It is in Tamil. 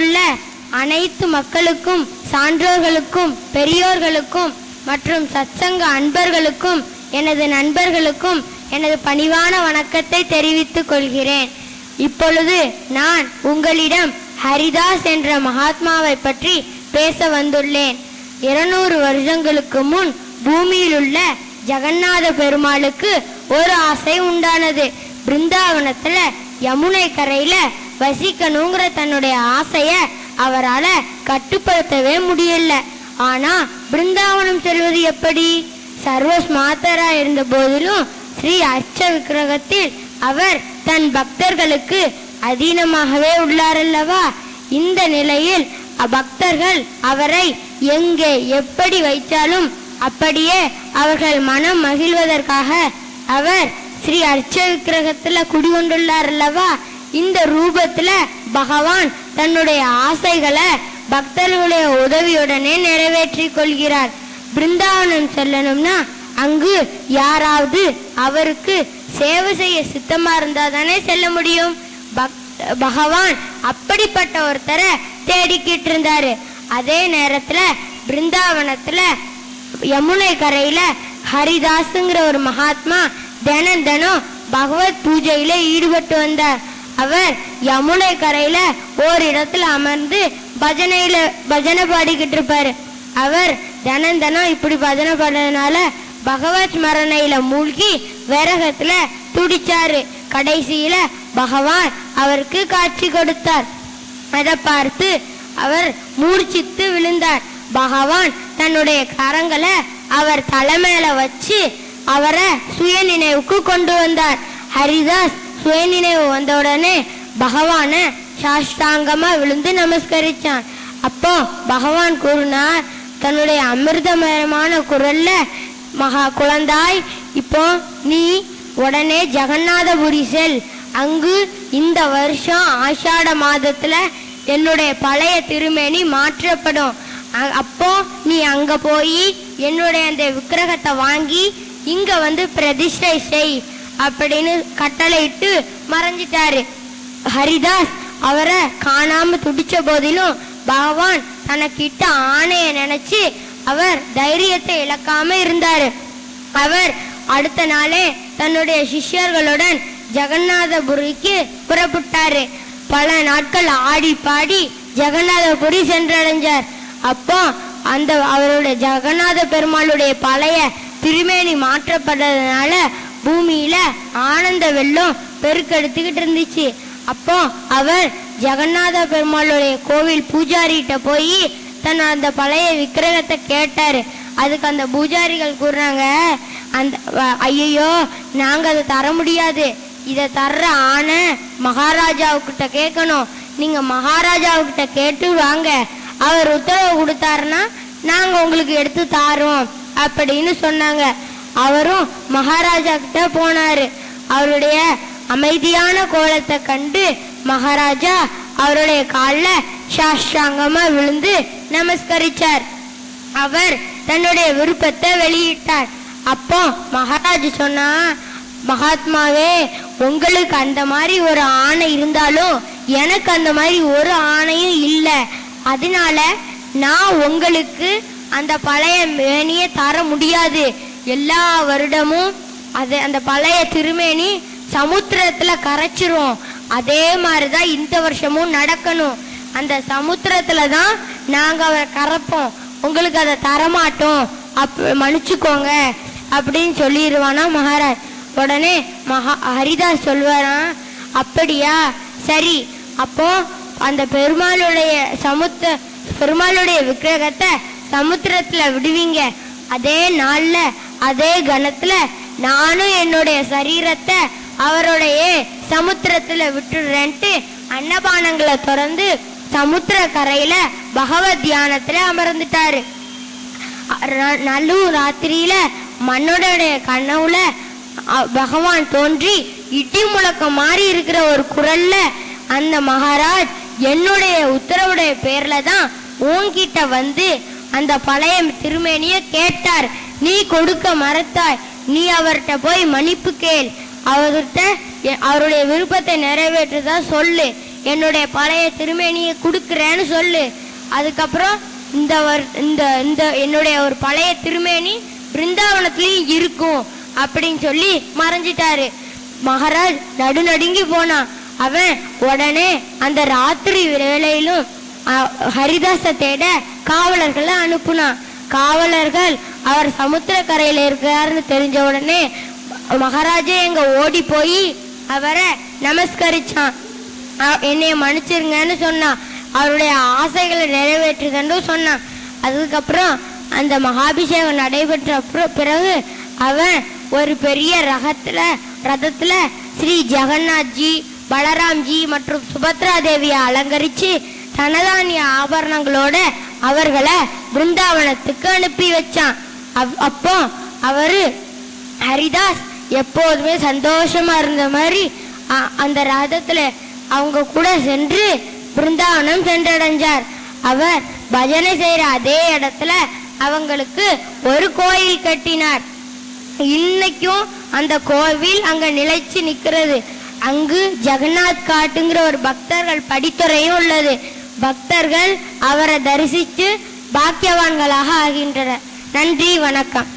உலகத்திலுள்ள அனைத்து மக்களுக்கும், சான்றோர்களுக்கும், பெரியோர்களுக்கும் மற்றும் சத்சங்க அன்பர்களுக்கும், எனது நண்பர்களுக்கும் எனது பணிவான வணக்கத்தை தெரிவித்துக் கொள்கிறேன். இப்பொழுது நான் உங்களிடம் ஹரிதாஸ் என்ற மகாத்மாவை பற்றி பேச வந்துள்ளேன். 200 வருஷங்களுக்கு முன் பூமியில் உள்ள ஜெகநாத பெருமாளுக்கு ஒரு ஆசை உண்டானது. பிருந்தாவனத்துல யமுனை கரையில வசிக்கணுங்கிற தன்னுடைய ஆசைய அவரால கட்டுப்படுத்தவே முடியல. ஆனா பிருந்தாவனம் செல்வது எப்படி? சர்வஸ்மாத்தரா இருந்த போதிலும் ஸ்ரீ அர்ச்ச விக்கிரகத்தில் அவர் தன் பக்தர்களுக்கு அதீனமாகவே உள்ளாரல்லவா. இந்த நிலையில் பக்தர்கள் அவரை எங்கே எப்படி வைத்தாலும் அப்படியே அவர்கள் மனம் மகிழ்வதற்காக அவர் ஸ்ரீ அர்ச்ச விக்கிரகத்துல குடிகொண்டுள்ளார் அல்லவா. இந்த ரூபத்துல பகவான் தன்னுடைய ஆசைகளை பக்தர்களுடைய உதவியுடனே நிறைவேற்றி கொள்கிறார். பிருந்தாவனம் செல்லணும்னா அங்கு யாராவது அவருக்கு சேவை செய்ய சித்தமா இருந்தா தானே செல்ல முடியும். பகவான் அப்படிப்பட்ட ஒருத்தரை தேடிக்கிட்டு இருந்தாரு. அதே நேரத்துல பிருந்தாவனத்துல யமுனை கரையில ஹரிதாஸ்ங்கிற ஒரு மகாத்மா தினம் பகவத் பூஜையில ஈடுபட்டு வந்தார். அவர் யமுனை கரையில ஓரிடத்துல அமர்ந்து பஜனை பாடிக்கிட்டு இருப்பாரு. அவர் தினம் இப்படி பஜனை பாடுறதுனால பகவத் ஸ்மரணையில மூழ்கி விரகத்துல துடிச்சாரு. கடைசியில பகவான் அவருக்கு காட்சி கொடுத்தார். அதை பார்த்து அவர் மூர்ச்சித்து விழுந்தார். பகவான் தன்னுடைய கரங்களை அவர் தலைமையில வச்சு அவரை சுய நினைவுக்கு கொண்டு வந்தார். ஹரிதாஸ் சுய நினைவு வந்த உடனே பகவான சாஷ்டாங்கமா விழுந்து நமஸ்கரிச்சான். அப்போ பகவான் கூறினார் தன்னுடைய அமிர்தமயமான குரல்ல, மகா குழந்தாய், இப்போ நீ உடனே ஜெகநாதபுரி செல். அங்கு இந்த வருஷம் ஆஷாட மாதத்துல என்னுடைய பழைய திருமேனி மாற்றப்படும். அப்போ நீ அங்க போய் என்னுடைய அந்த விக்கிரகத்தை வாங்கி இங்க வந்து பிரதிஷ்டை செய் அப்படின்னு கட்டளையிட்டு மறைஞ்சிட்டாரு. ஹரிதாஸ் அவரை காணாம துடிச்ச போதிலும் பகவான் தனக்கிட்ட ஆணைய நினைச்சு அவர் தைரியத்தை இழக்காம இருந்தாரு. அவர் அடுத்த நாளே தன்னுடைய சிஷ்யர்களுடன் ஜெகநாதபுரிக்கு புறப்பட்டாரு. பல நாட்கள் ஆடி பாடி ஜெகநாதபுரி சென்றடைஞ்சார். அப்போ அந்த அவருடைய ஜெகநாத பெருமாளுடைய பழைய திருமேனி மாற்றப்பட்டதுனால பூமியில ஆனந்த வெள்ளம் பெருக்கெடுத்துக்கிட்டு இருந்துச்சு. அப்போ அவர் ஜெகநாத பெருமாளுடைய கோவில் பூஜாரிகிட்ட போய் தன் அந்த பழைய விக்கிரகத்தை கேட்டாரு. அதுக்கு அந்த பூஜாரிகள் கூறுறாங்க, அந்த ஐயோ நாங்க அதை தர முடியாது, இதை தர்ற ஆணை மகாராஜாவுக்கிட்ட கேட்கணும், நீங்க மகாராஜாவுக்கிட்ட கேட்டு வாங்க, அவர் உத்தரவு கொடுத்தாருன்னா நாங்க உங்களுக்கு எடுத்து தாரோம் அப்படின்னு சொன்னாங்க. அவரும் மகாராஜா கிட்ட போனாரு. அவருடைய அமைதியான கோலத்தை கண்டு மகாராஜா அவருடைய காலில் சாஷ்டாங்கமா விழுந்து நமஸ்கரிச்சார். அவர் தன்னுடைய விருப்பத்தை வெளியிட்டார். அப்போ மகாராஜ் சொன்னா, மகாத்மாவே, உங்களுக்கு அந்த மாதிரி ஒரு ஆணை இருந்தாலும் எனக்கு அந்த மாதிரி ஒரு ஆணையும் இல்லை. அதனால நான் உங்களுக்கு அந்த பழைய மேனியை தர முடியாது. எல்லா வருடமும் அந்த பழைய திருமேனி சமுத்திரத்துல கரைச்சிரும். அதே மாதிரிதான் இந்த வருஷமும் நடக்கணும். அந்த சமுத்திரத்துல தான் நாங்க அவரை கரைப்போம், உங்களுக்கு அதை தரமாட்டோம், மன்னிச்சுக்கோங்க அப்படின்னு சொல்லிடுவானா மகாராஜ். உடனே ஹரிதாஸ் சொல்வாராம், அப்படியா, சரி, அப்போ அந்த பெருமாளுடைய விக்கிரகத்தை சமுத்திரத்துல விடுவீங்க. அதே நாள்ல அதே கணத்துல நானும் என்னுடைய சரீரத்தை அவருடைய சமுத்திரத்துல விட்டுடுறேன்ட்டு அன்னபானங்களை திறந்து சமுத்திர கரையில பகவத் தியானத்துல அமர்ந்துட்டாரு. நடு ராத்திரியில மன்னனுடைய கனவுல பகவான் தோன்றி இடி முழக்கம் மாறி இருக்கிற ஒரு குரல்ல, அந்த மகாராஜ் என்னுடைய உத்தரவுடைய பேர்ல தான் உன்கிட்ட வந்து அந்த பழைய திருமேனிய கேட்டார், நீ கொடுக்க மறுத்தாய், நீ அவர்கிட்ட போய் மன்னிப்பு கேள், அவர்கிட்ட அவருடைய விருப்பத்தை நிறைவேற்றதா சொல்லு, என்னுடைய பழைய திருமேனியை கொடுக்குறேன்னு சொல்லு. அதுக்கப்புறம் இந்த என்னுடைய ஒரு பழைய திருமேனி பிருந்தாவனத்திலயும் இருக்கும் அப்படின்னு சொல்லி மறைஞ்சிட்டாரு. மகாராஜ் நடுநடுங்கி போனான். அவன் உடனே அந்த ராத்திரி வேளையிலும் ஹரிதாஸ தேட காவலர்களை அனுப்புனான். காவலர்கள் அவர் சமுத்திரக்கரையில இருக்காருன்னு தெரிஞ்ச உடனே மகாராஜா எங்க ஓடி போய் அவரை நமஸ்கரிச்சான். என்னைய மன்னிச்சிருங்கன்னு சொன்னான். அவருடைய ஆசைகளை நிறைவேற்றுதன்னு சொன்னான். அதுக்கப்புறம் அந்த மகாபிஷேகம் நடைபெற்ற பிறகு அவன் ஒரு பெரிய ரதத்துல ஸ்ரீ ஜெகநாத்ஜி, பலராம்ஜி மற்றும் சுபத்ரா தேவியை அலங்கரிச்சு தனதானிய ஆபரணங்களோட அவர்களை பிருந்தாவனத்துக்கு அனுப்பி வச்சான். அப்போ அவரு ஹரிதாஸ் எப்போதுமே சந்தோஷமா இருந்த மாதிரி அந்த ரதத்துல அவங்க கூட சென்று பிருந்தாவனம் சென்றடைஞ்சார். அவர் பஜனை செய்யற அதே இடத்துல அவங்களுக்கு ஒரு கோயில் கட்டினார். இன்னைக்கும் அந்த கோவில் அங்க நிலைச்சு நிக்கிறது. அங்கு ஜெகநாத் காட்டுங்கிற ஒரு பக்தர்கள் படித்துறையும் உள்ளது. பக்தர்கள் அவரை தரிசித்து பாக்கியவான்களாக ஆகின்றனர். நன்றி, வணக்கம்.